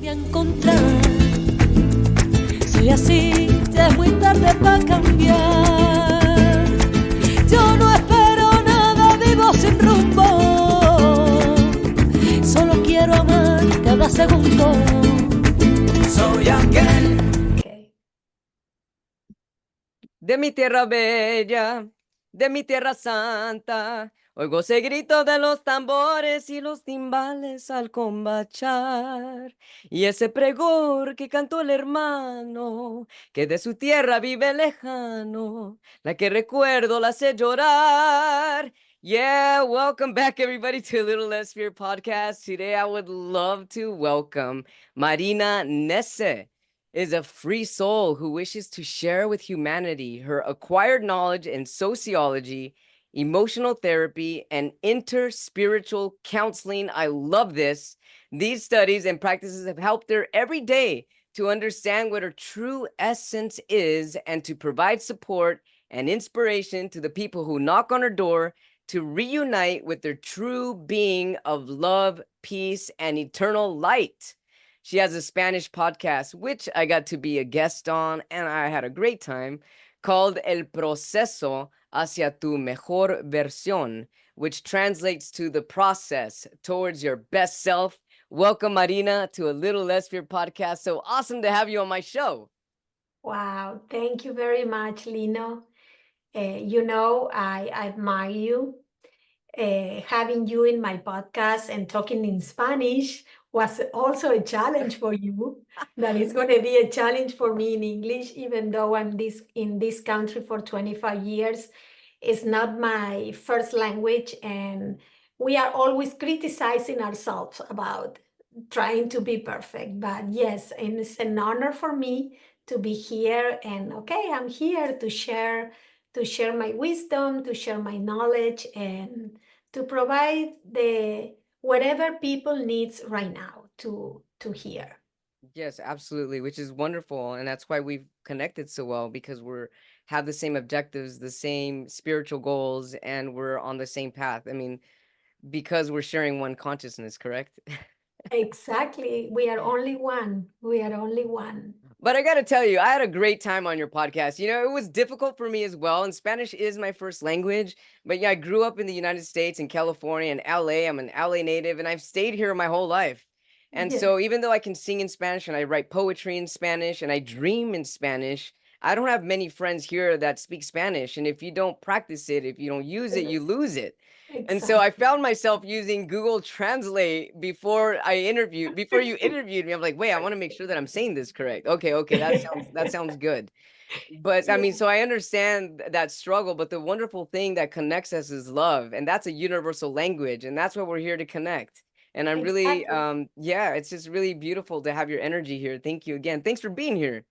De encontrar, soy así, ya es muy tarde para cambiar. Yo no espero nada, vivo sin rumbo. Solo quiero amar cada segundo. Soy aquel. Okay. De mi tierra bella, de mi tierra santa, oigo ese grito de los tambores y los timbales al combachar. Y ese pregor que cantó el hermano, que de su tierra vive lejano, la que recuerdo la hace llorar. Yeah, welcome back everybody to Little Less Fear podcast. Today I would love to welcome Marina Neese. Is a free soul who wishes to share with humanity her acquired knowledge in sociology, emotional therapy, and interspiritual counseling. I love this. These studies and practices have helped her every day to understand what her true essence is and to provide support and inspiration to the people who knock on her door to reunite with their true being of love, peace, and eternal light. She has a Spanish podcast, which I got to be a guest on, and I had a great time, called El Proceso Hacia tu Mejor Versión, which translates to the process towards your best self. Welcome, Marina, to a Little Less Fear podcast. So awesome to have you on my show. Wow, thank you very much, Lino. I admire you. Having you in my podcast and talking in Spanish was also a challenge for you. That is going to be a challenge for me in English, even though I'm in this country for 25 years. It's not my first language, and we are always criticizing ourselves about trying to be perfect. But yes, and it's an honor for me to be here. And okay, I'm here to share my wisdom, to share my knowledge, and to provide the whatever people needs right now to hear. Yes, absolutely, which is wonderful, and that's why we've connected so well because we're have the same objectives, the same spiritual goals, and we're on the same path. I mean, because we're sharing one consciousness, correct? Exactly. We are only one. We are only one. But I got to tell you, I had a great time on your podcast. You know, it was difficult for me as well. And Spanish is my first language. But yeah, I grew up in the United States, in California, and LA. I'm an LA native, and I've stayed here my whole life. And Yes, so even though I can sing in Spanish and I write poetry in Spanish and I dream in Spanish, I don't have many friends here that speak Spanish. And if you don't practice it, if you don't use it, you lose it. And so exactly. I found myself using Google Translate before you interviewed me. I'm like, wait, I want to make sure that I'm saying this correct. Okay, that sounds good. But I Yeah, mean, so I understand that struggle, but the wonderful thing that connects us is love, and that's a universal language, and that's what we're here to connect. And I'm really, exactly. yeah, it's just really beautiful to have your energy here. Thank you again. Thanks for being here.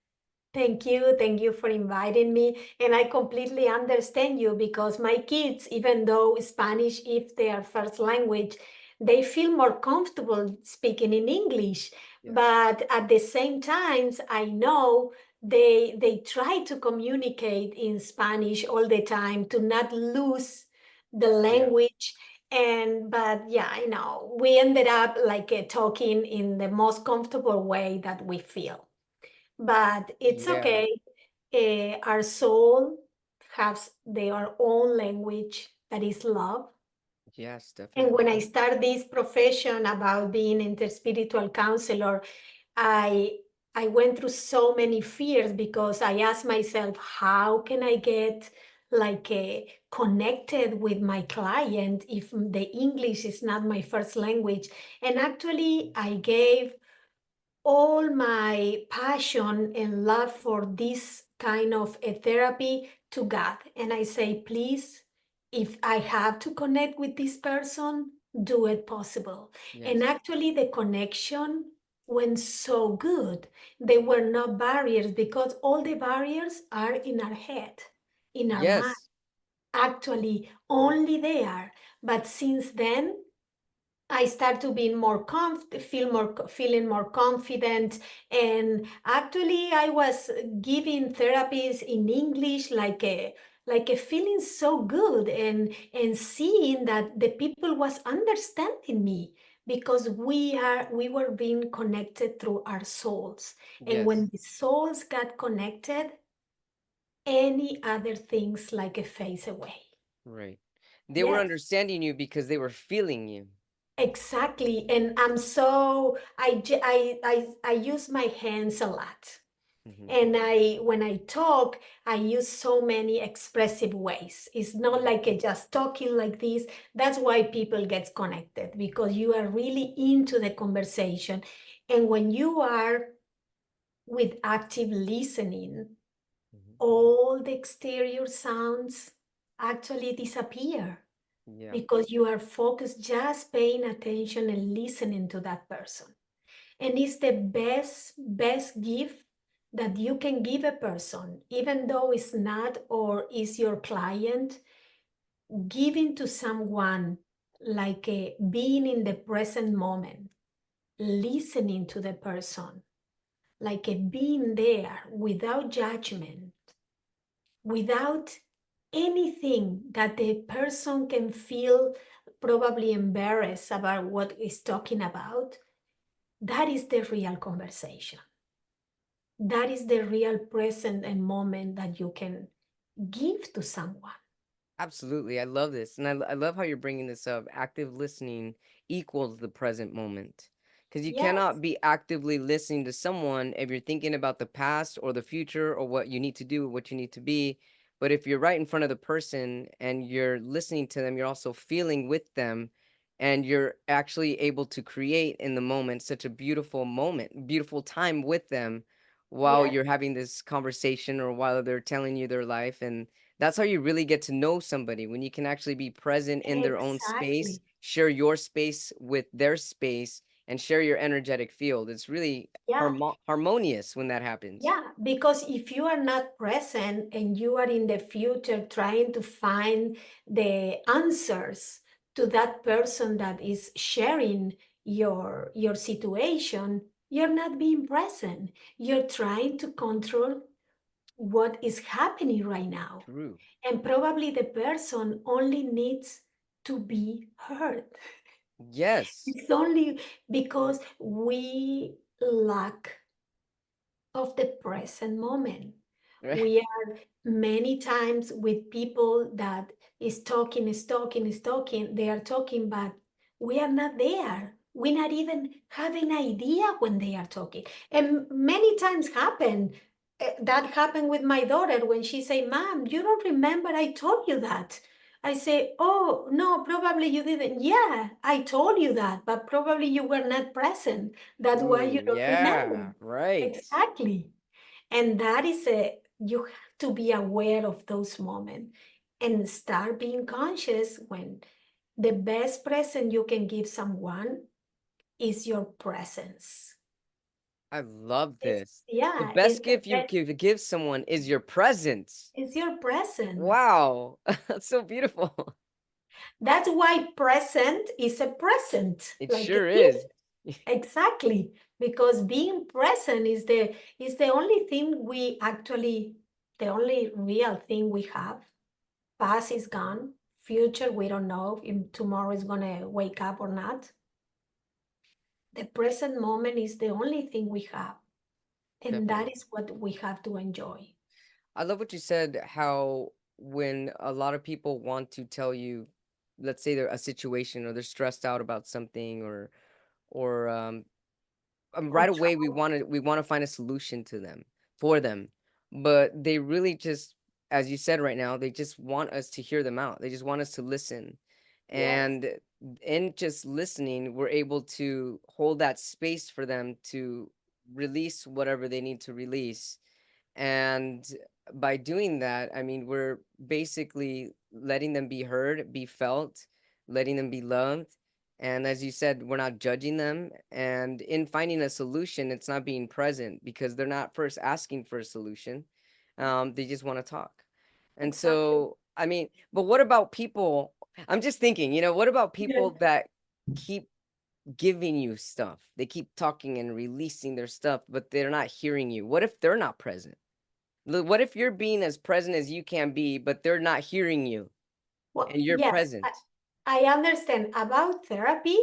Thank you. Thank you for inviting me. And I completely understand you because my kids, even though Spanish is their first language, they feel more comfortable speaking in English. Yes. But at the same times, I know they try to communicate in Spanish all the time to not lose the Yeah. language. And but yeah, I know we ended up like talking in the most comfortable way that we feel, but it's Yeah. okay. Our soul has their own language that is love. Yes, And when definitely. I start this profession about being interspiritual counselor, I I went through so many fears because I asked myself, how can I get like connected with my client if the English is not my first language? And actually, I gave all my passion and love for this kind of a therapy to God. And I say, please, if I have to connect with this person, do it possible. And Yes. actually, the connection went so good. There were no barriers because all the barriers are in our head, in our mind. Yes. Actually, only there. But since then, I start to be more feeling more confident. And actually, I was giving therapies in English like a feeling so good and seeing that the people was understanding me because we were being connected through our souls. And Yes. when the souls got connected, any other things like a phase away. Right. They were Yes, understanding you because they were feeling you. exactly. And I'm so I use my hands a lot. Hmm. And when I talk, I use so many expressive ways. It's not like I just talking like this. That's why people get connected, because you are really into the conversation. And when you are with active listening, Hmm. all the exterior sounds actually disappear, Yeah. because you are focused just paying attention and listening to that person. And it's the best gift that you can give a person, even though it's not or is your client. Giving to someone like a being in the present moment, listening to the person, like a being there without judgment, without anything that the person can feel probably embarrassed about what is talking about. That is the real conversation. That is the real present and moment that you can give to someone. Absolutely. I love this. And I love how you're bringing this up. Active listening equals the present moment. Because you Yes, cannot be actively listening to someone if you're thinking about the past or the future or what you need to do, what you need to be. But if you're right in front of the person and you're listening to them, you're also feeling with them and you're actually able to create in the moment, beautiful time with them while yes, you're having this conversation or while they're telling you their life. And that's how you really get to know somebody, when you can actually be present in their own space, exactly. share your space with their space, and share your energetic field. It's really Yeah, harmonious when that happens. yeah, because if you are not present and you are in the future trying to find the answers to that person that is sharing your situation, you're not being present. You're trying to control what is happening right now. True. And probably the person only needs to be heard. Yes. It's only because we lack of the present moment. Right. We are many times with people that is talking, is talking, is talking. They are talking, but we are not there. We not even have an idea when they are talking. And many times happen. That happened with my daughter when she say, "Mom, you don't remember I told you that." I say, "Oh, no, probably you didn't." "Yeah, I told you that, but probably you were not present. That's why you Ooh, don't remember." yeah, right. Exactly. And that is you have to be aware of those moments and start being conscious when the best present you can give someone is your presence. I love It's, this. The yeah, best it's the gift you best, could give someone is your presence. it's your present. Wow. That's so beautiful. That's why present is a present, It like a sure is. gift. Exactly. Because being present is the only thing we actually, the only real thing we have. Past is gone. Future, we don't know if tomorrow is gonna wake up or not. The present moment is the only thing we have, and that Definitely. is what we have to enjoy. I love what you said, how when a lot of people want to tell you, let's say they're a situation or they're stressed out about something or Or right away we want to find a solution to them for them, but they really just, as you said right now, they just want us to hear them out. They just want us to listen, yes, and in just listening we're able to hold that space for them to release whatever they need to release. And by doing that, I mean, we're basically letting them be heard, be felt, letting them be loved. And as you said, we're not judging them. And in finding a solution, it's not being present because they're not first asking for a solution. They just want to talk. And exactly. so, I mean, but what about people? I'm just thinking, what about Yes. people that keep giving you stuff? They keep talking and releasing their stuff, but they're not hearing you. What if they're not present? What if you're being as present as you can be, but they're not hearing you Well, and you're yes, present? I understand about therapy.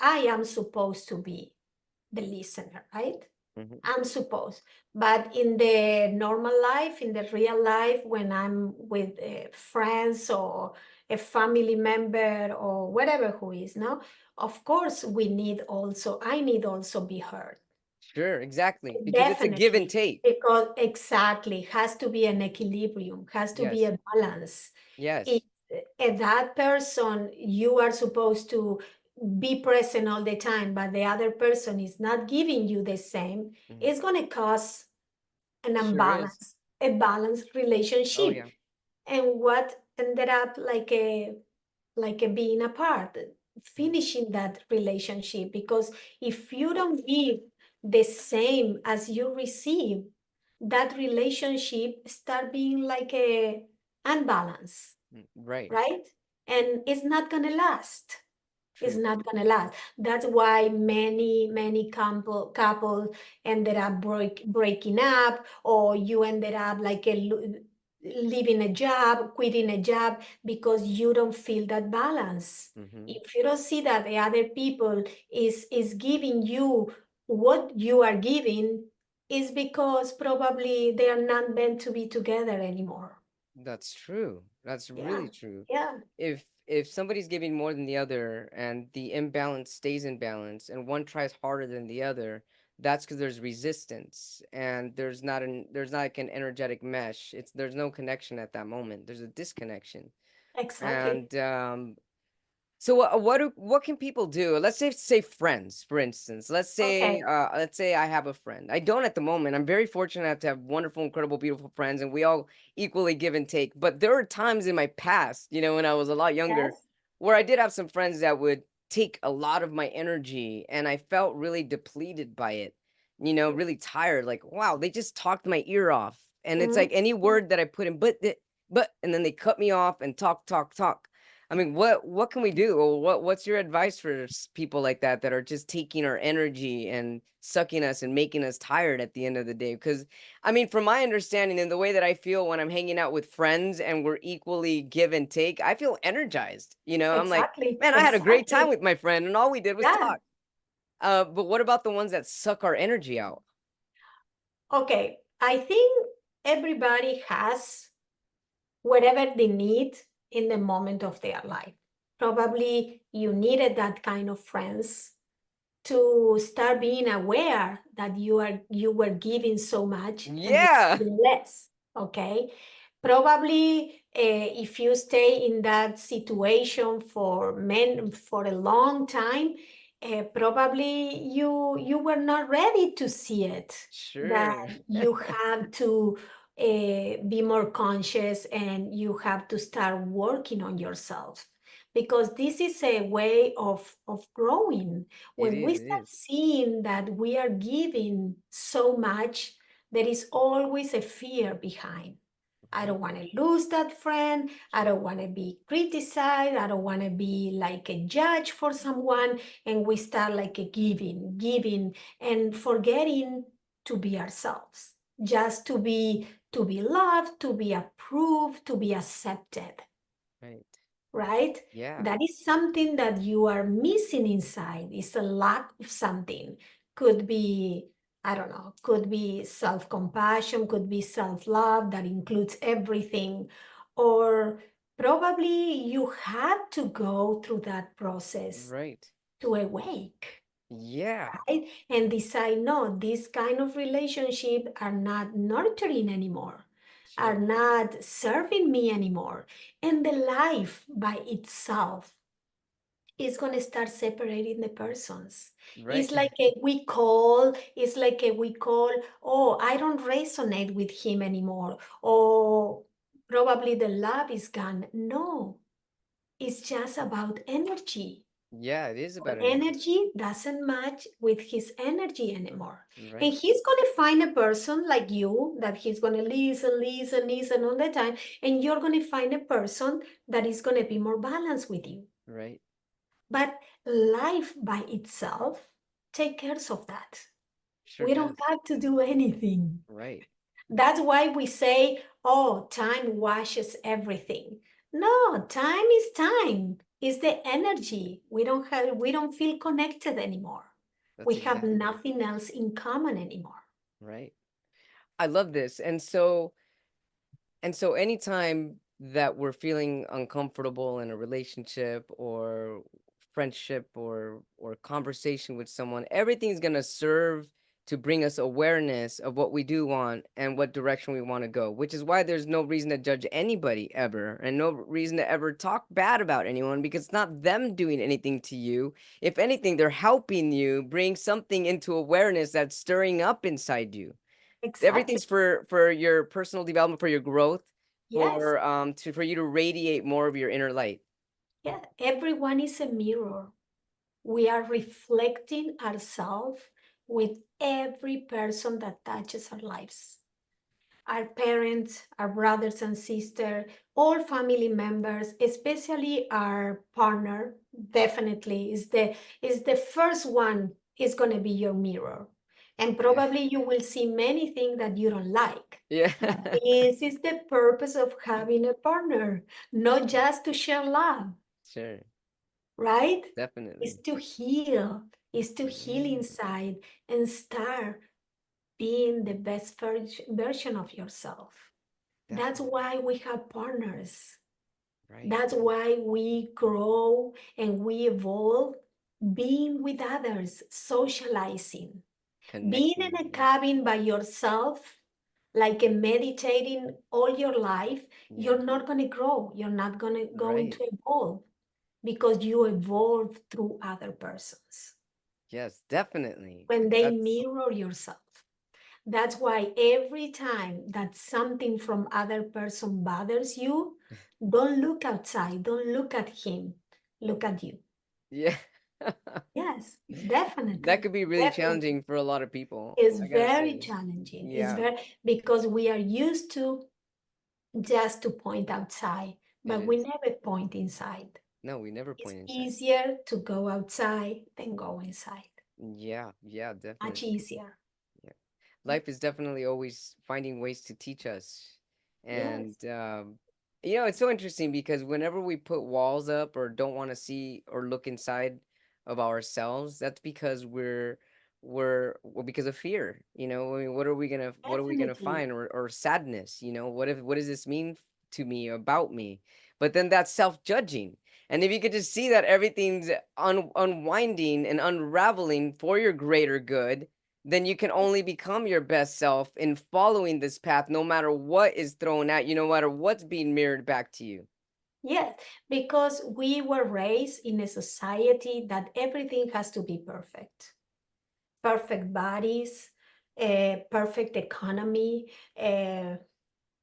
I am supposed to be the listener, right? Mhm. I'm supposed. But in the normal life, in the real life, when I'm with friends or a family member or whatever who is now, of course, I need also be heard. Sure, exactly. Because it's a give and Definitely, take. because exactly has to be an equilibrium, has to be Yes. a balance. If Yes. that person you are supposed to be present all the time, but the other person is not giving you the same, Mhm. it's going to cause an Sure is. imbalance, a balanced Oh relationship. yeah. And what ended up like a being apart, Mhm. finishing that relationship. Because if you don't give the same as you receive, that relationship start being like a unbalance, Right. right? And it's not gonna last. It's True. not gonna last. That's why many couples ended up breaking up, or you ended up like leaving a job, quitting a job, because you don't feel that balance. Hmm. If you don't see that the other people is giving you what you are giving, is because probably they are not meant to be together anymore. That's true. That's Yeah, really true. yeah, If somebody's giving more than the other and the imbalance stays in balance and one tries harder than the other, that's because there's resistance and there's not like an energetic mesh. There's no connection at that moment. There's a disconnection. exactly. And so what can people do? Let's say friends, for instance. Okay. Let's say I have a friend. I don't at the moment. I'm very fortunate to have wonderful, incredible, beautiful friends, and we all equally give and take. But there are times in my past, when I was a lot younger, Yes. where I did have some friends that would take a lot of my energy, and I felt really depleted by it. Really tired. Like, wow, they just talked my ear off, and it's like Mhm. any word that I put in, but, and then they cut me off and talk, talk, talk. I mean, what can we do? Or what's your advice for people like that are just taking our energy and sucking us and making us tired at the end of the day? Because I mean, from my understanding and the way that I feel when I'm hanging out with friends and we're equally give and take, I feel energized. I'm like, Exactly. man, I had a great time Exactly. with my friend, and all we did was Yeah. talk. But what about the ones that suck our energy out? Okay. I think everybody has whatever they need in the moment of their life. Probably you needed that kind of friends to start being aware that you were giving so much and Yeah, receiving less. Okay. Probably if you stay in that situation for a long time, probably you were not ready to see it, that sure. you have to be more conscious and you have to start working on yourself, because this is a way of growing. It When we is. It start is. seeing that we are giving so much, there is always a fear behind. I Mhm. don't want to lose that friend. I Sure. don't want to be criticized. I don't want to be like a judge for someone. And we start like a giving, and forgetting to be ourselves, just to be loved, to be approved, to be accepted, Right. right? Yeah. That is something that you are missing inside. It's a lack of something. Could be, I don't know, could be self-compassion, could be self-love that includes everything. Or probably you had to go through that process Right. to awake, Yeah. right? And decide, no, this kind of relationship are not nurturing anymore, are Sure. not serving me anymore. And the life by itself is going to start separating the persons. Right. It's like a we call, oh, I don't resonate with him anymore. Or probably the love is gone. No, it's just about energy. Yeah, it is Our about energy. energy doesn't match with his energy anymore. And Right. he's going to find a person like you that he's going to listen all the time. And you're going to find a person that is going to be more balanced with you. Right. But life by itself takes care of that. Sure We don't does. have to do anything. Right. That's why we say, oh, time washes everything. No, time is time. It's the energy. We don't feel connected anymore. That's We have exactly nothing else in common anymore. right. I love this. And so anytime that we're feeling uncomfortable in a relationship or friendship or conversation with someone, everything's going to serve to bring us awareness of what we do want and what direction we want to go, which is why there's no reason to judge anybody ever and no reason to ever talk bad about anyone because it's not them doing anything to you. If anything, they're helping you bring something into awareness that's stirring up inside you. Exactly. Everything's for your personal development, for your growth, Yes. for you to radiate more of your inner light. Yeah. Everyone is a mirror. We are reflecting ourselves with every person that touches our lives. Our parents, our brothers and sisters, all family members, especially our partner, definitely is the first one is going to be your mirror. And Yeah. probably you will see many things that you don't like. Yeah. But this is the purpose of having a partner, not just to share love, Sure. right? Is Definitely. to heal, is to heal Yeah. inside and start being the best version of yourself. That's Definitely. why we have partners. Right. That's why we grow and we evolve being with others, socializing. Being Connecting in with a you. cabin by yourself, like a meditating all your life, Yeah. you're not going to grow. You're not going Right. to evolve because you evolve through other persons Yes, definitely. when they That's mirror yourself. That's why every time that something from other person bothers you, don't look outside, don't look at him, look at you. yeah. Yes, That definitely, could be really definitely. challenging for a lot of people. It's I gotta very say. challenging. It's Yeah, very because we are used to just to point outside, it but we is. never point inside. No, we never It's point inside. easier to go outside than go inside. Yeah, yeah, Much definitely. easier. Yeah. Life is definitely always finding ways to teach us. And Yes, it's so interesting because whenever we put walls up or don't want to see or look inside of ourselves, that's because well, because of fear. I mean, what are we gonna definitely. find or sadness, what does this mean to me about me? But then that's self-judging. And if you could just see that everything's unwinding and unraveling for your greater good, then you can only become your best self in following this path, no matter what is thrown at you, no matter what's being mirrored back to you. Yes, because we were raised in a society that everything has to be perfect. Perfect bodies, a perfect economy, a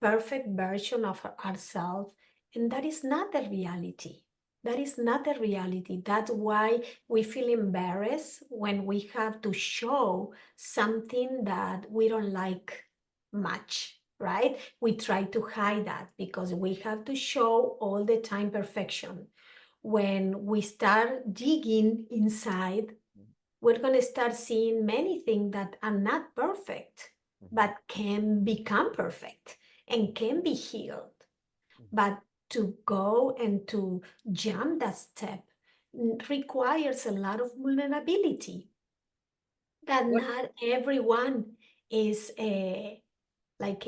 perfect version of ourselves. And that is not the reality. That is not the reality. That's why we feel embarrassed when we have to show something that we don't like much, right? We try to hide that because we have to show all the time perfection. When we start digging inside, we're going to start seeing many things that are not perfect, Mhm, but can become perfect and can be healed. mhm. But to go and to jump that step requires a lot of vulnerability that What? not everyone is like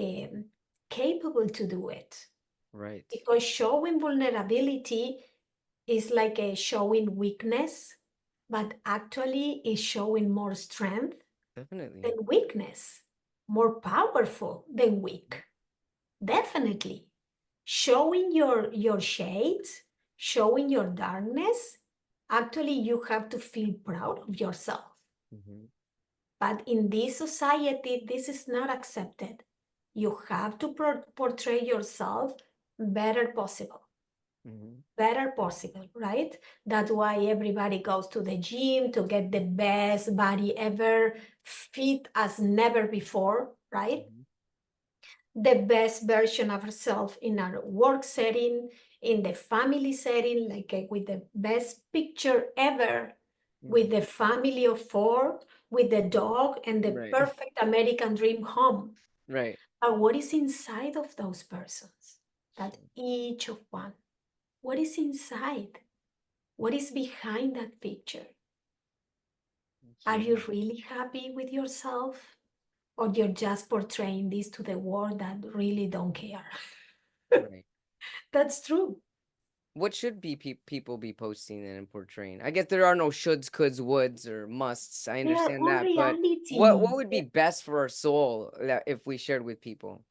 capable to do it. Right. Because showing vulnerability is like a showing weakness, but actually is showing more strength than Definitely. weakness, more powerful than weak. Definitely. Showing your shades, showing your darkness, actually you have to feel proud of yourself. Mm-hmm. But in this society, this is not accepted. You have to portray yourself better possible. Mm-hmm. Better possible, right? That's why everybody goes to the gym to get the best body ever, fit as never before, right? Mm-hmm. The best version of herself in our work setting, in the family setting, like with the best picture ever, with Mm-hmm. the family of four, with the dog and the Right. perfect American dream home. Right. But what is inside of those persons? That Sure. each of one, what is inside? What is behind that picture? Are you Yeah, really happy with yourself? Or you're just portraying this to the world that really don't care? right. That's true. What should be people be posting and portraying? I guess there are no shoulds, coulds, woulds, or musts. I They are understand all that, but what reality. would be best for our soul that if we shared with people?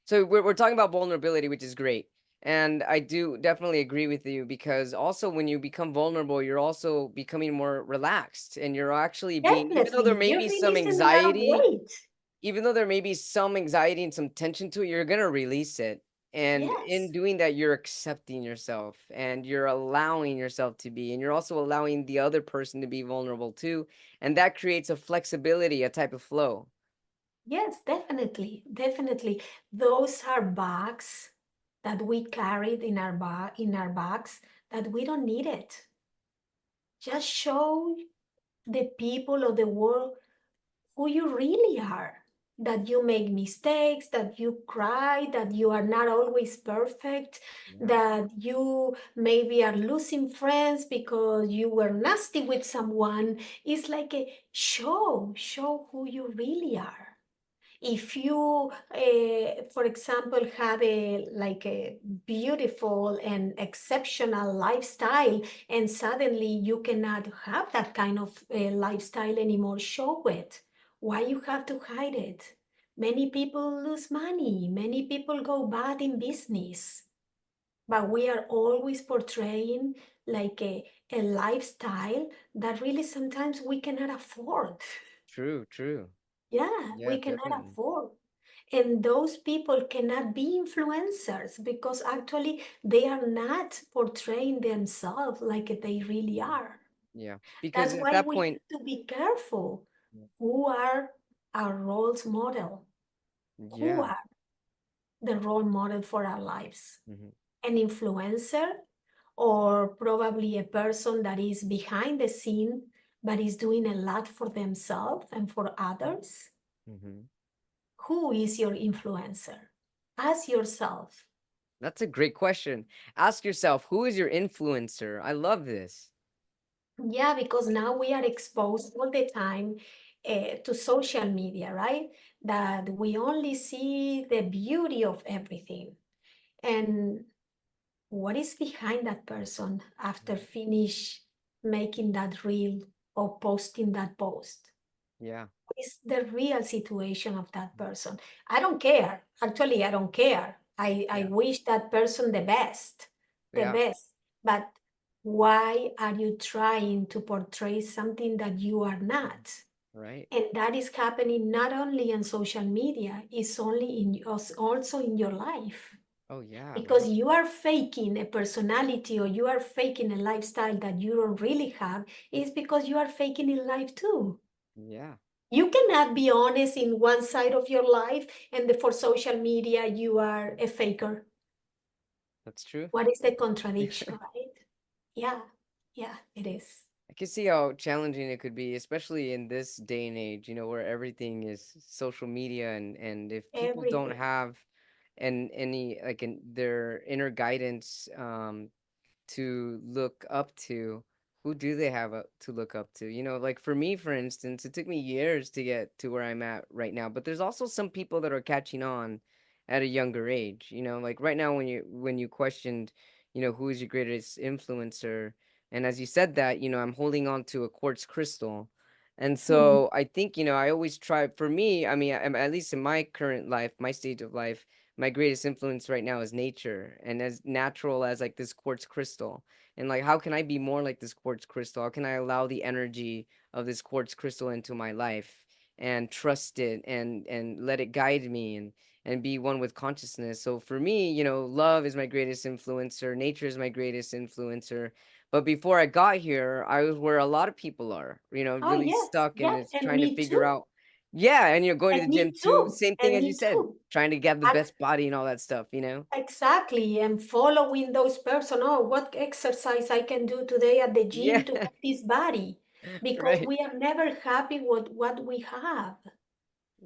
So we're talking about vulnerability, which is great, and I do definitely agree with you because also when you become vulnerable, you're also becoming more relaxed, and you're actually being even though there Definitely. may You're be some releasing a lot of anxiety weight. even though there may be some anxiety and some tension to it, you're gonna release it. And in Yes. doing that, you're accepting yourself and you're allowing yourself to be, and you're also allowing the other person to be vulnerable too. And that creates a flexibility, a type of flow. Yes, definitely. Definitely. Those are bags that we carried in our bags that we don't need it. Just show the people of the world who you really are. That you make mistakes, that you cry, that you are not always perfect, Yeah, that you maybe are losing friends because you were nasty with someone. It's like a show who you really are. If you for example had a beautiful and exceptional lifestyle and suddenly you cannot have that kind of lifestyle anymore, show it. Why you have to hide it? Many people lose money, many people go bad in business, but we are always portraying like a lifestyle that really sometimes we cannot afford. true, true. Yeah, Yeah, we cannot definitely. afford. And those people cannot be influencers because actually they are not portraying themselves like they really are. Yeah, because That's at why that we point, have to be careful yeah, who are our role model, who yeah, are the role model for our lives. hmm, An influencer or probably a person that is behind the scene but is doing a lot for themselves and for others. hmm. Who is your influencer? Ask yourself. That's a great question. Ask yourself, who is your influencer? I love this. Yeah, because now we are exposed all the time to social media, right? That we only see the beauty of everything. And what is behind that person after Mhm. finish making that reel or posting that post? Yeah, Is the real situation of that person? I don't care. Actually, I don't care. I yeah, wish that person the best, the yeah, best. But why are you trying to portray something that you are not? right. And that is happening not only on social media, it's only in also in your life. Oh yeah, Because right. you are faking a personality or you are faking a lifestyle that you don't really have, is because you are faking in life too. Yeah, You cannot be honest in one side of your life and for social media you are a faker. that's true. What is the contradiction, right? Yeah, yeah, it is. I can see how challenging it could be, especially in this day and age, where everything is social media and if people don't Everything. have any like in their inner guidance to look up to, who do they have to look up to? Like for me, for instance, it took me years to get to where I'm at right now, but there's also some people that are catching on at a younger age. Like right now when you questioned, who is your greatest influencer, and as you said that, I'm holding on to a quartz crystal. And Mhm. so I think, I always try, for me, I mean, at least in my current life, my stage of life, my greatest influence right now is nature, and as natural as like this quartz crystal. And like how can I be more like this quartz crystal? How can I allow the energy of this quartz crystal into my life and trust it and let it guide me and be one with consciousness? So for me, love is my greatest influencer, nature is my greatest influencer. But before I got here, I was where a lot of people are, Oh, really yes, stuck and yeah, it's and trying to me figure too, out. Yeah, and you're going to and the me gym too. too, Same thing and as you me said, too. trying to get the best body and all that stuff. Exactly, and following those person. Oh, what exercise I can do today at the Yeah, gym to get this body? Because right, we are never happy with what we have.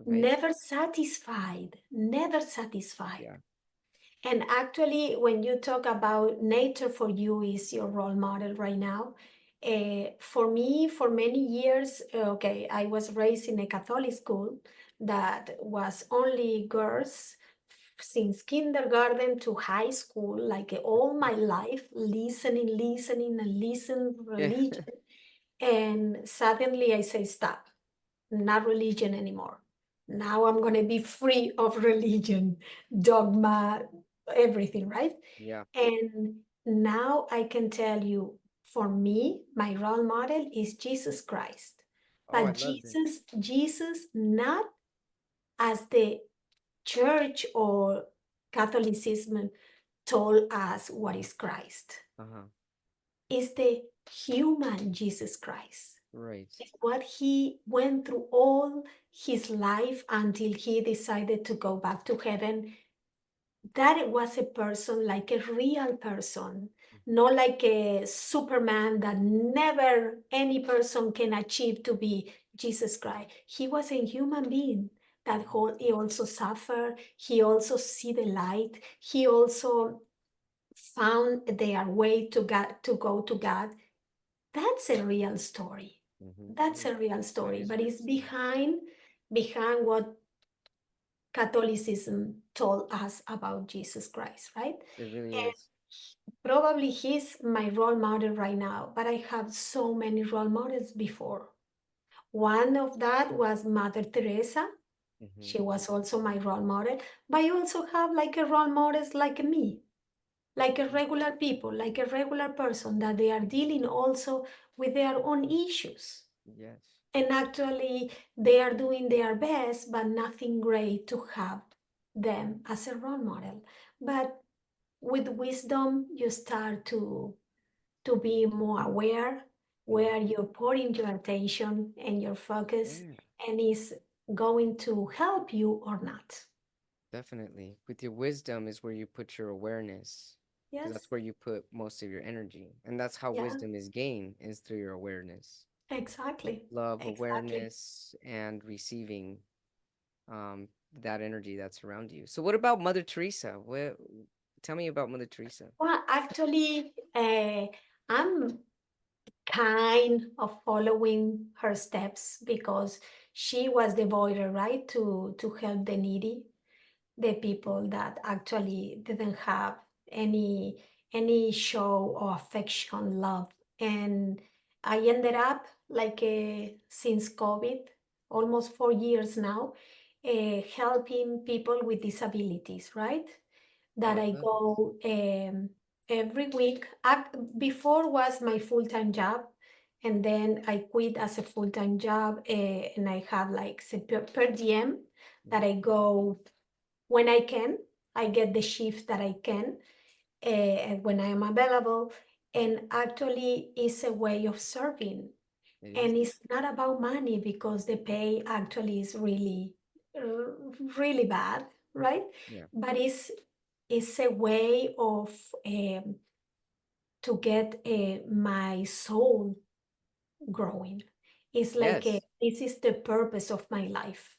right. Never satisfied, never satisfied. Yeah, And actually, when you talk about nature for you is your role model right now. For me, for many years, okay, I was raised in a Catholic school that was only girls since kindergarten to high school, like all my life, listening, and listen Yeah. religion. And suddenly I say, stop, not religion anymore. Now I'm going to be free of religion, dogma, everything, right? Yeah. And now I can tell you, for me, my role model is Jesus Christ. Oh, I But loved it. Jesus, not as the church or Catholicism told us what is Christ. Uh-huh. Is the human Jesus Christ. Right. It's what he went through all his life until he decided to go back to heaven. That it was a person, like a real person, not like a Superman that never any person can achieve to be Jesus Christ. He was a human being that Mhm. he also suffered. He also see the light. He also found their way to God, to go to God. That's a real story. Mhm. That's a real That story, is a but real it's story. behind what Catholicism told us about Jesus Christ, right? It really And is. probably he's my role model right now, but I have so many role models before. One of that was Mother Teresa. Hmm. She was also my role model, but I also have like a role models like me, like a regular people, like a regular person that they are dealing also with their own issues. Yes. And actually, they are doing their best, but nothing great to have them as a role model. But with wisdom, you start to be more aware Hmm. where you're pouring your attention and your focus, Yeah, and is going to help you or not. definitely. With your wisdom is where you put your awareness, because Yes, that's where you put most of your energy. And that's how yeah, wisdom is gained, is through your awareness. exactly, Love, exactly. awareness, and receiving um that energy that's around you. So what about Mother Teresa? What tell me about Mother Teresa. Well, actually, I'm kind of following her steps because she was devoted, right, to help the needy, the people that actually didn't have any show or affection, love. And I ended up like since COVID, almost 4 years now, helping people with disabilities, right? Oh, That I I love it. go every week. Before was my full-time job, and then I quit as a full-time job, and I have like per diem that I go when I can. I get the shift that I can when I am available, and actually it's a way of serving. It is. And it's not about money because the pay actually is really bad, right? Yeah. But it's a way of to get my soul growing. It's like Yes. this is the purpose of my life.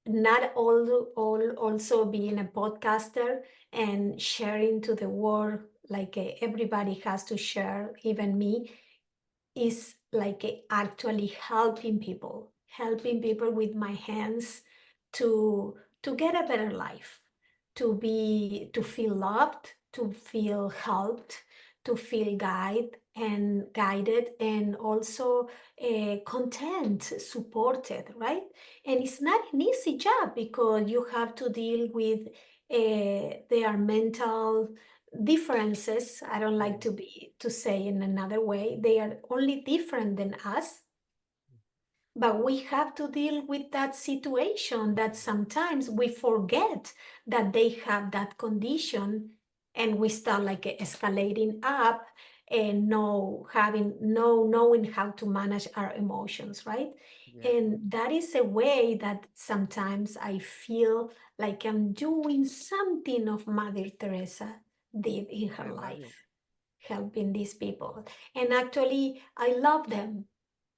Not all also being a podcaster and sharing to the world, like everybody has to share, even me, is like actually helping people with my hands to get a better life, to feel loved, to feel helped, to feel guided, and also content, supported, right? And it's not an easy job because you have to deal with their mental differences. I don't like Yeah. to say in another way. They are only different than us, but we have to deal with that situation that sometimes we forget that they have that condition, and we start like escalating up and no knowing how to manage our emotions, right? Yeah. And that is a way that sometimes I feel like I'm doing something of Mother Teresa did in her I love it. life, helping these people. And actually, I love them,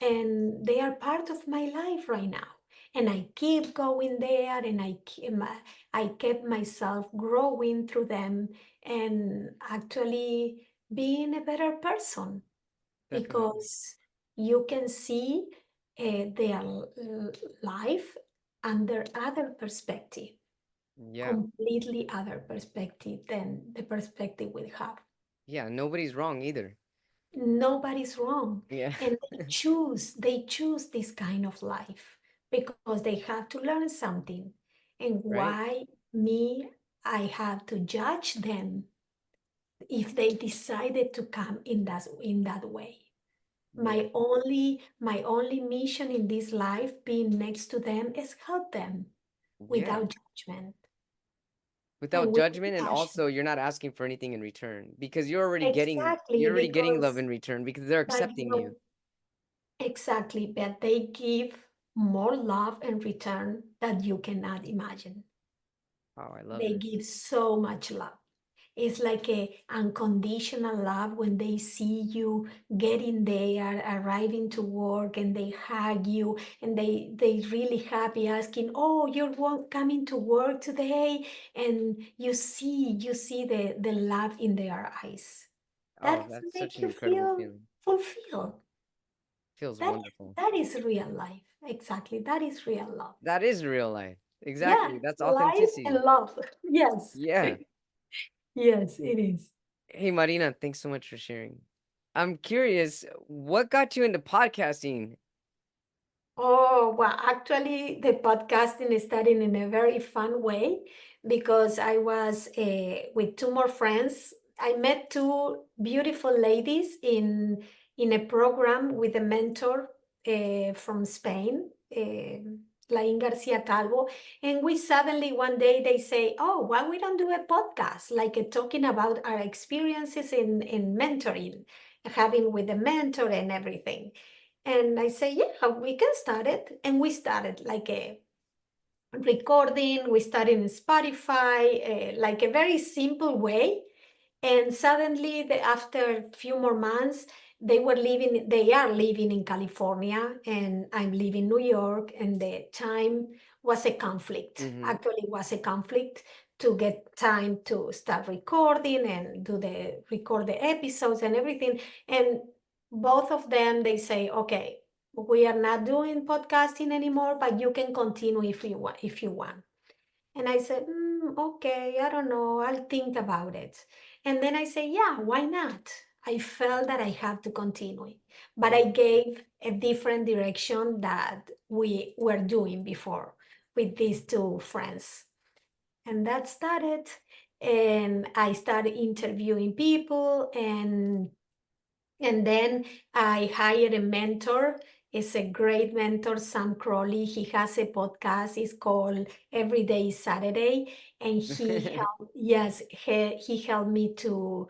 and they are part of my life right now. And I keep going there, and I kept myself growing through them, and actually being a better person, Definitely. because you can see their life under other perspective, Yeah. completely other perspective than the perspective we have. Yeah. Nobody's wrong either. Nobody's wrong. Yeah. And they choose this kind of life because they have to learn something. And Right. why me, I have to judge them if they decided to come in that way. Yeah. My only mission in this life, being next to them, is help them Yeah. without judgment and Without with judgment, and compassion. also you're not asking for anything in return because Exactly, you're already getting love because in return because they're but accepting you. exactly, but they give more love and return that you cannot imagine. Oh, I love They this. give so much love. It's like a unconditional love when they see you getting there, arriving to work, and they hug you, and they really happy, asking, "Oh, you're coming to work today," and you see the love in their eyes. Oh, That that's such make an you incredible feel feeling. fulfilled. Feels That wonderful. that is real life. Exactly, that is real love. That is real life. Yeah, Exactly. That's life and authenticity. love. Yes, Yeah. yes, it is. Hey, Marina, thanks so much for sharing. I'm curious, what got you into podcasting? Oh, well, actually, the podcasting started in a very fun way because I was with two more friends. I met two beautiful ladies in a program with a mentor from Spain, Lain Garcia Calvo, and we suddenly one day they say, "Oh, why we don't do a podcast like talking about our experiences in mentoring, having with a mentor and everything." And I say, yeah, we can start it. And we started like a recording, we started in Spotify, like a very simple way. And suddenly, after a few more months, they are living in California, and I'm living in New York. And the time was a conflict. Mm-hmm. Actually, was a conflict to get time to start recording and record the episodes and everything. And both of them, they say, okay, we are not doing podcasting anymore, but you can continue if you want. And I said, okay, I don't know, I'll think about it. And then I say, yeah, why not? I felt that I have to continue, but I Yeah. gave a different direction that we were doing before with these two friends. And that started, and I started interviewing people, and then I hired a mentor. It's a great mentor, Sam Crowley. He has a podcast. It's called Every Day is Saturday, and he helped me to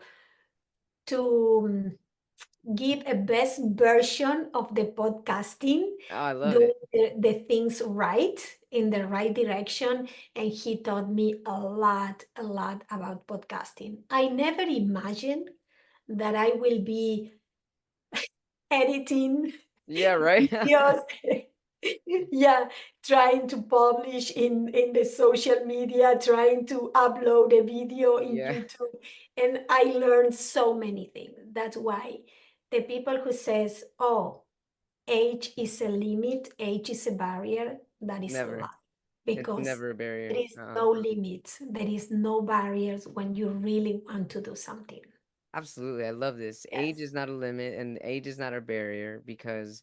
give a best version of the podcasting, Oh, I love doing it. the things right in the right direction. And he taught me a lot about podcasting. I never imagined that I will be editing Yeah, right? videos. Yeah, trying to publish in the social media, trying to upload a video in Yeah, YouTube. And I learned so many things. That's why the people who says, oh, age is a limit, age is a barrier, that is a never. lie. It's Because never a there barrier. is no limits, there is no barriers when you really want to do something. Absolutely. I love this. Age Yes. is not a limit and age is not a barrier because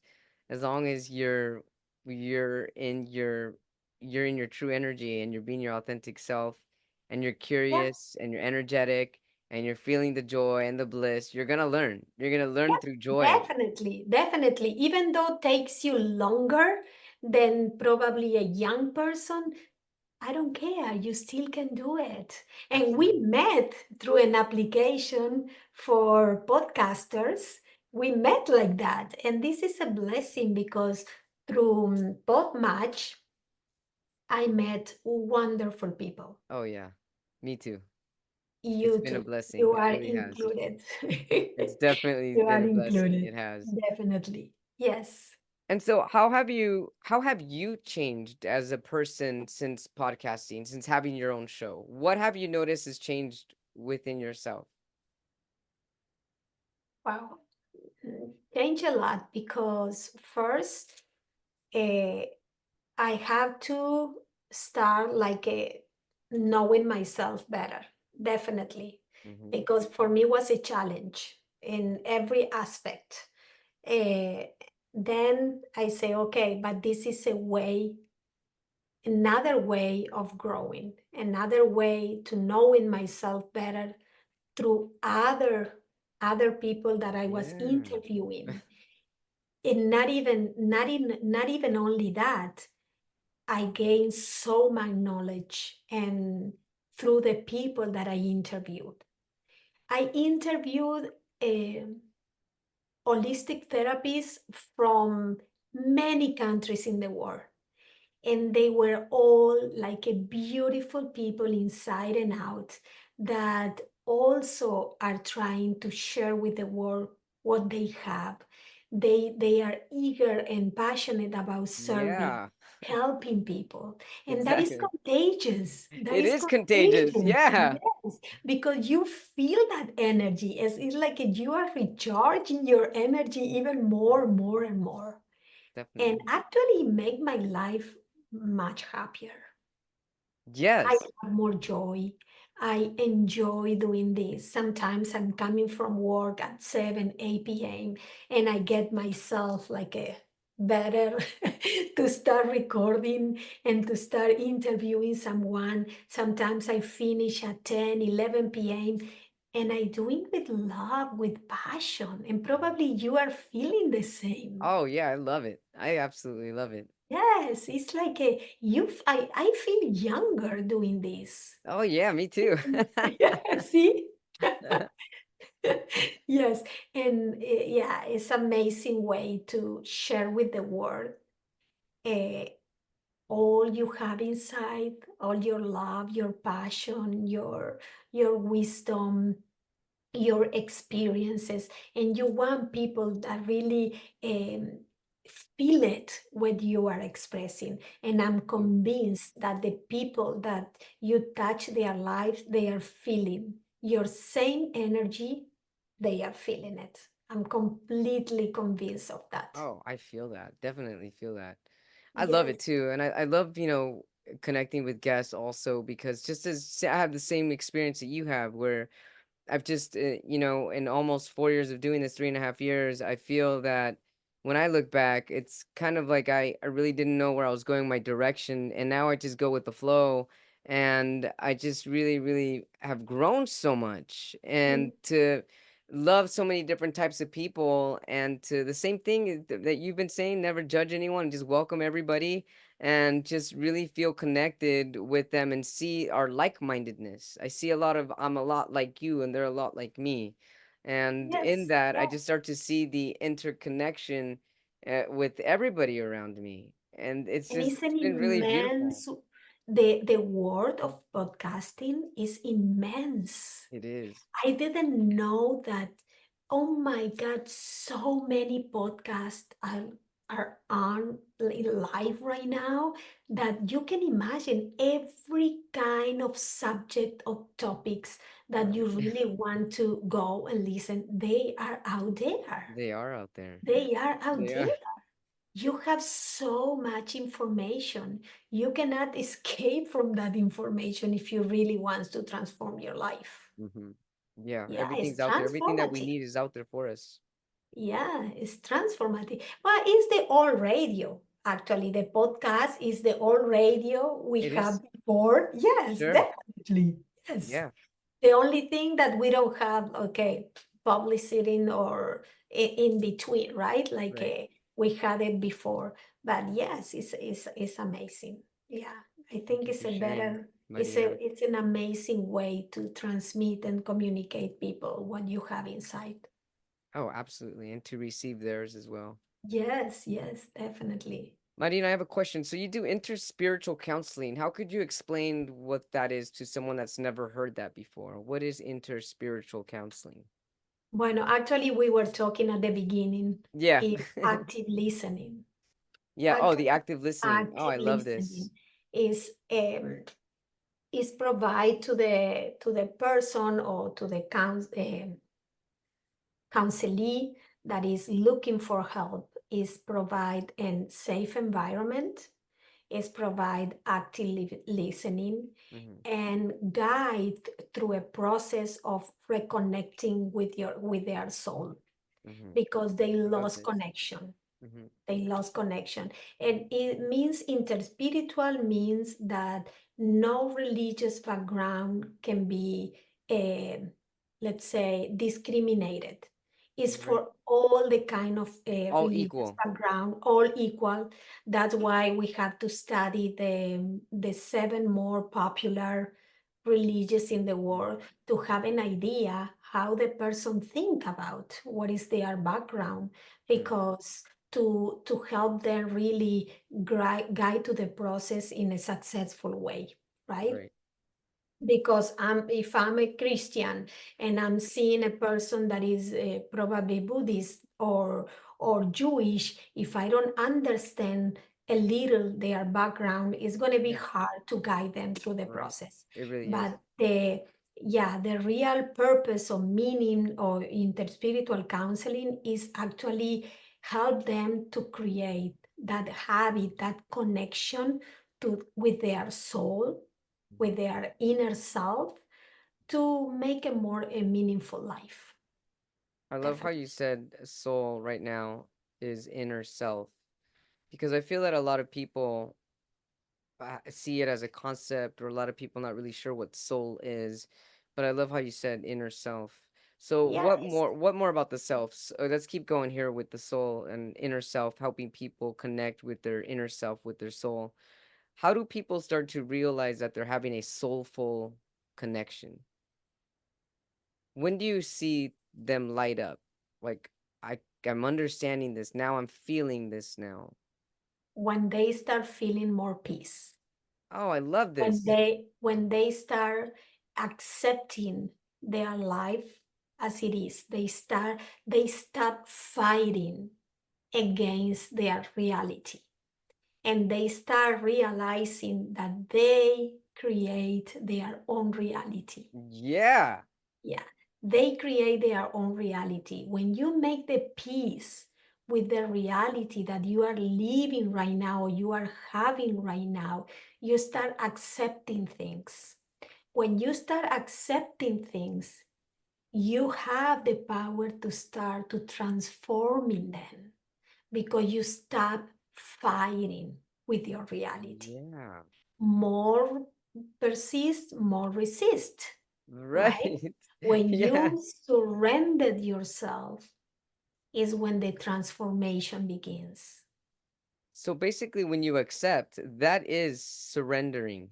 as long as you're in your you're in your true energy and you're being your authentic self and you're Yeah. curious and you're energetic and you're feeling the joy and the bliss, you're gonna learn. You're gonna learn through Yeah, joy. definitely, definitely. Even though it takes you longer than probably a young person, I don't care. You still can do it. And we Absolutely. met through an application for podcasters. We met like that. And this is a blessing because through Podmatch, I met wonderful people. Oh yeah. Me too. It's You been a too. blessing. You It are really has. included. It's definitely You are been a blessing. included. It has. Definitely. Yes. And so how have you changed as a person since podcasting, since having your own show? What have you noticed has changed within yourself? Wow. Change a lot because first, uh, I have to start like knowing myself better, definitely, Hmm. because for me was a challenge in every aspect. Uh, then I say, okay, but this is a way, another way of growing, another way to knowing myself better through other people that I was Yeah. interviewing. And not even only that, I gained so much knowledge and through the people that I interviewed. I interviewed holistic therapists from many countries in the world, and they were all like a beautiful people inside and out that also are trying to share with the world what they have. They are eager and passionate about serving, Yeah, helping people, and that is exactly. contagious. That It is is contagious. contagious. Yeah, Yes, because you feel that energy. It's like you are recharging your energy even more, more and more, and definitely. actually make my life much happier. I Yes. have more joy. I enjoy doing this. Sometimes I'm coming from work at 7, 8 p.m. and I get myself like a better to start recording and to start interviewing someone. Sometimes I finish at 10, 11 p.m. and I do it with love, with passion. And probably you are feeling the same. Oh yeah, I love it. I absolutely love it. Yes, it's like a I feel younger doing this. Oh yeah, me too. Yeah, see? Yes, and yeah, it's amazing way to share with the world uh, all you have inside, all your love, your passion, your wisdom, your experiences, and you want people that really feel it what you are expressing. And I'm convinced that the people that you touch their lives, they are feeling your same energy, they are feeling it. I'm completely convinced of that. Oh, I feel that. Definitely feel that. I love Yes. it too. And I love, connecting with guests also because just as I have the same experience that you have where I've just, in almost 4 years of doing this, 3.5 years, I feel that when I look back, it's kind of like I really didn't know where I was going, my direction, and now I just go with the flow. And I just really, really have grown so much. And to love so many different types of people, and to the same thing that you've been saying, never judge anyone, just welcome everybody and just really feel connected with them and see our like-mindedness. I see a lot of I'm a lot like you and they're a lot like me. And in Yes. that, I just start to see the interconnection with everybody around me. And And it's it's an been really beautiful. immense, the world of podcasting is immense. It is. I didn't know that. Oh my God, so many podcasts are on live right now that you can imagine every kind of subject of topics that you Right. really want to go and listen. They are out there. They are out there. They are out They are. there. You have so much information. You cannot escape from that information if you really want to transform your life. Hmm. Yeah, Yeah, it's everything's out there. Everything that we transformative. need is out there for us. Yeah, it's transformative. Well, it's the old radio. Actually, the podcast is the old radio we It have is. before. Yes, Sure. definitely. Yes. Yeah. The only thing that we don't have, okay, publicity or in between, right? Like Right. we had it before. But yes, it's amazing. Yeah, I Thank think you it's for a sharing, better, Marina. it's an amazing way to transmit and communicate people what you have inside. Oh, absolutely. And to receive theirs as well. Yes, yes, definitely. Marina, I have a question. So you do interspiritual counseling. How could you explain what that is to someone that's never heard that before? What is interspiritual counseling? Bueno, actually, we were talking at the beginning Yeah. is active listening. Yeah. Oh, the Actually, active listening. Oh, active I love this. listening is provide to the person or to the counselee that is looking for help is provide a safe environment, is provide active listening, Mm-hmm. and guide through a process of reconnecting with their soul Mm-hmm. because they I love lost this. connection. Mm-hmm. They lost connection. And it means interspiritual means that no religious background can be, let's say, discriminated. It's Right. for all the kind of All religious equal. background, all equal. That's why we have to study the seven more popular religious in the world to have an idea how the person think about what is their background, Mm-hmm. because to help them really guide to the process in a successful way, right? Right. Because if I'm a Christian and I'm seeing a person that is probably Buddhist or Jewish, if I don't understand a little their background, it's going to be Yeah. hard to guide them through the Right. process. It really is. But the real purpose or meaning of interspiritual counseling is actually help them to create that habit, that connection to with their soul, Mhm. with their inner self, to make a more a meaningful life. I love how Definitely. you said soul right now is inner self because I feel that a lot of people see it as a concept, or a lot of people not really sure what soul is. But I love how you said inner self. So what Yes. more? What more about the self? So let's keep going here with the soul and inner self, helping people connect with their inner self, with their soul. How do people start to realize that they're having a soulful connection? When do you see them light up? Like I'm understanding this now. I'm feeling this now. When they start feeling more peace, Oh, I love when this. they start accepting their life as it is, they stop fighting against their reality, and they start realizing that they create their own reality. Yeah. Yeah, they create their own reality. When you make the peace with the reality that you are living right now, or you are having right now, you start accepting things. When you start accepting things, you have the power to start to transforming them because you stop fighting with your reality. Yeah. More persist, more resist, right? Right. When Yeah. you surrendered yourself is when the transformation begins. So basically, when you accept, that is surrendering,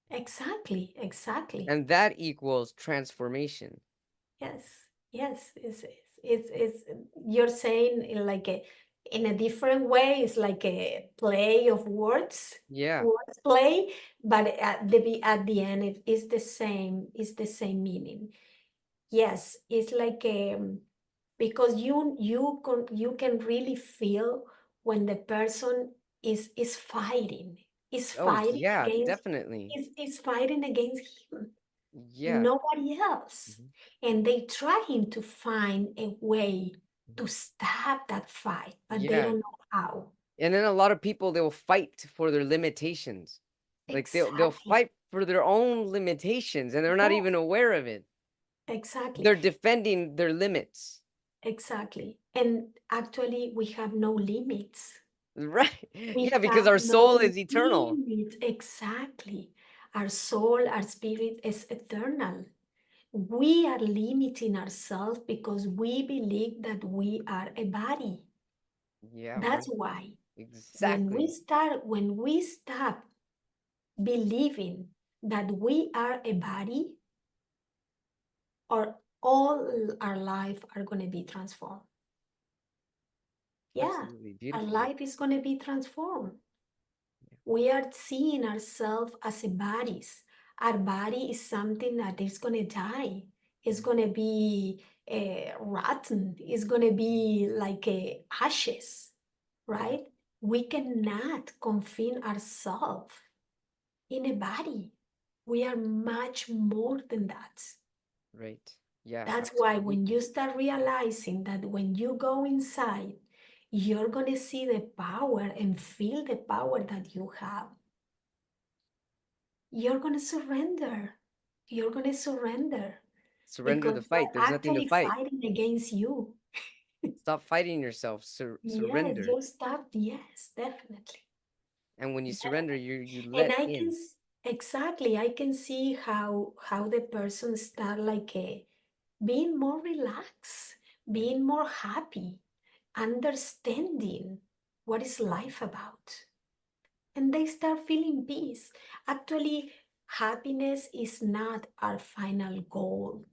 Exactly, exactly. and that equals transformation. Yes, yes. It's you're saying in like a in a different way. It's like a play of words, Yeah. words play, but at the end it is the same. It's the same meaning. Yes, it's like because you can really feel when the person is Oh, fighting yeah, against definitely. is fighting against him, Yeah. nobody else, Mhm. and they trying to find a way Mhm. to stop that fight, but they Yeah. don't know how. And then a lot of people, they'll fight for their limitations. Like they'll Exactly. fight for their own limitations and they're not even Yes, aware of it. exactly. They're defending their limits. Exactly. And actually we have no limits. Right. We Yeah, because have our soul no is eternal. limits. Exactly. Our soul, our spirit is eternal. We are limiting ourselves because we believe that we are a body. Yeah, That's right. why Exactly. when we stop believing that we are a body, or all our life are going to be transformed. Yeah, Absolutely. our Beautiful. life is going to be transformed. We are seeing ourselves as a bodies. Our body is something that is going to die. It's Mhm. going to be rotten. It's going to be like ashes, Yeah. right? We cannot confine ourselves in a body. We are much more than that. Right. Yeah, That's why when you absolutely. start realizing that when you go inside, you're going to see the power and feel the power that you have. You're going to surrender. You're going to surrender Surrender because the fight. they're There's nothing to actually fight. fighting against you. Stop fighting yourself. Yes, Surrender. you start. Yes, definitely. And when you surrender, Definitely. you And let I can in. exactly, I can see how the person start like being more relaxed, Right. being more happy, understanding what is life about. And they start feeling peace. Actually, happiness is not our final goal,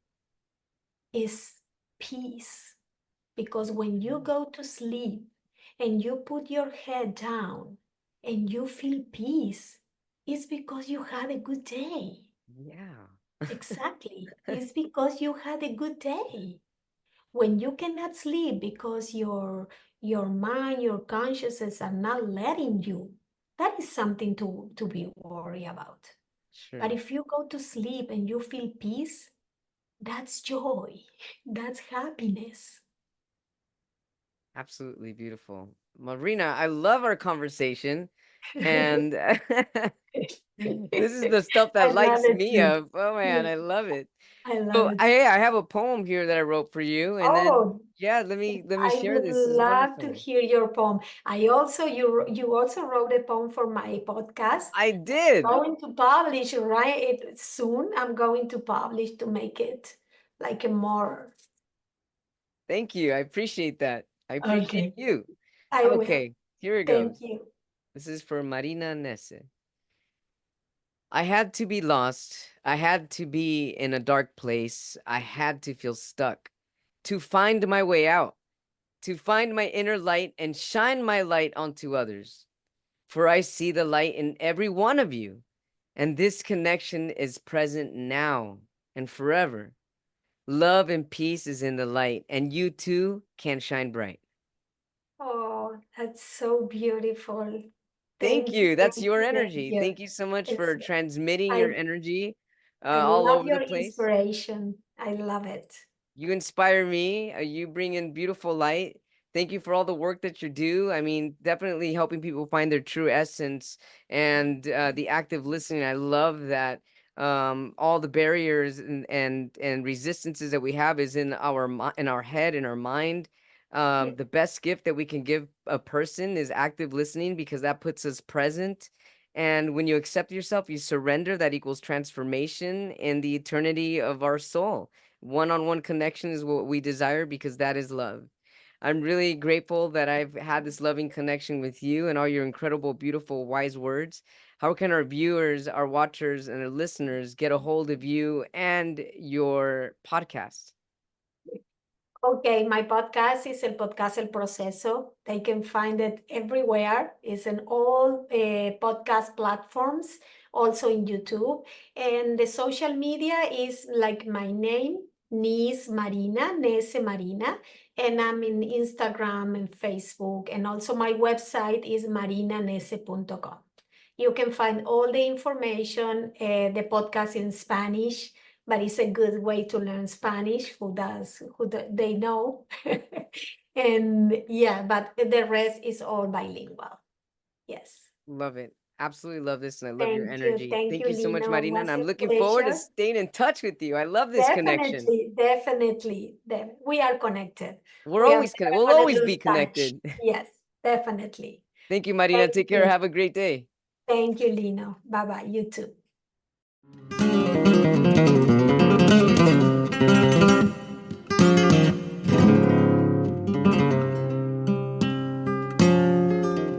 it's peace. Because when you Mm. go to sleep and you put your head down and you feel peace, it's because you had a good day. Yeah. Exactly. It's because you had a good day. When you cannot sleep because your mind, your consciousness are not letting you, that is something to be worried about. But Sure. if you go to sleep and you feel peace, that's joy. That's happiness. Absolutely beautiful. Marina, I love our conversation. And this is the stuff that I love lights it me too. up. Oh man, Yeah, I love it. I love So it too. I have a poem here that I wrote for you, and then Oh, yeah, let me I share would this. This is love to wonderful. hear your poem. I also you also wrote a poem for my podcast. I did. Going to publish right it soon. I'm going to publish to make it like a more. Thank you. I appreciate that. I appreciate Okay, you. I will. Okay, here it Thank goes. you. This is for Marina Neese. I had to be lost. I had to be in a dark place. I had to feel stuck to find my way out, to find my inner light and shine my light onto others. For I see the light in every one of you, and this connection is present now and forever. Love and peace is in the light, and you too can shine bright. Oh, that's so beautiful. Thank Thank you, you. That's thank your you, thank energy. you. Thank you so much It's for transmitting your I energy I all love over the your place. inspiration. I love it. You inspire me. You bring in beautiful light. Thank you for all the work that you do. I mean, definitely helping people find their true essence and the active listening. I love that all the barriers and resistances that we have is in in our head, in our mind. Yeah. The best gift that we can give a person is active listening because that puts us present. And when you accept yourself, you surrender. That equals transformation in the eternity of our soul. One-on-one connection is what we desire because that is love. I'm really grateful that I've had this loving connection with you and all your incredible, beautiful, wise words. How can our viewers, our watchers, and our listeners get a hold of you and your podcast? Okay, my podcast is el podcast El Proceso. They can find it everywhere. It's in all podcast platforms, also in YouTube. And the social media is like my name, Neese Marina, Nese Marina. And I'm in Instagram and Facebook. And also my website is marinanese.com. You can find all the information, the podcast in Spanish, but it's a good way to learn Spanish. They know. And yeah, but the rest is all bilingual. Yes. Love it. Absolutely love this, and I love your Thank you. energy. Thank Thank you, you so much, Lino. It Marina, and was I'm a looking forward to pleasure. staying in touch with you. I love this connection. Definitely, definitely. We are connected. We're We are always connected. We'll never gonna always lose be touch. connected. Yes, definitely. Thank you, Marina. Thank Take care. you. Have a great day. Thank you, Lino. Bye bye. You too.